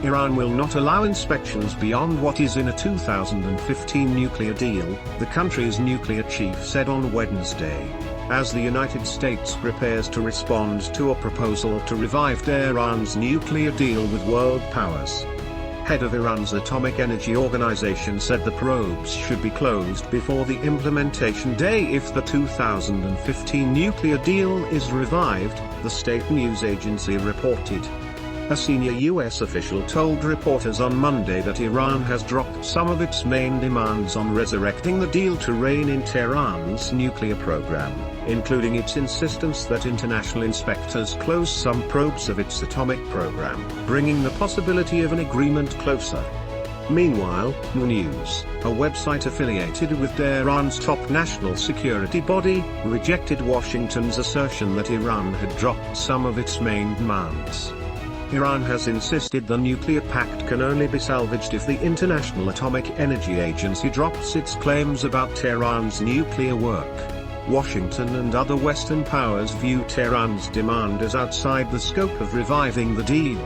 Iran will not allow inspections beyond what is in a 2015 nuclear deal, the country's nuclear chief said on Wednesday, as the United States prepares to respond to a proposal to revive Tehran's nuclear deal with world powers. Head of Iran's Atomic Energy Organization said the probes should be closed before the implementation day if the 2015 nuclear deal is revived, the state news agency reported. A senior U.S. official told reporters on Monday that Iran has dropped some of its main demands on resurrecting the deal to rein in Tehran's nuclear program, including its insistence that international inspectors close some probes of its atomic program, bringing the possibility of an agreement closer. Meanwhile, News, a website affiliated with Tehran's top national security body, rejected Washington's assertion that Iran had dropped some of its main demands. Iran has insisted the nuclear pact can only be salvaged if the International Atomic Energy Agency drops its claims about Tehran's nuclear work. Washington and other Western powers view Tehran's demand as outside the scope of reviving the deal.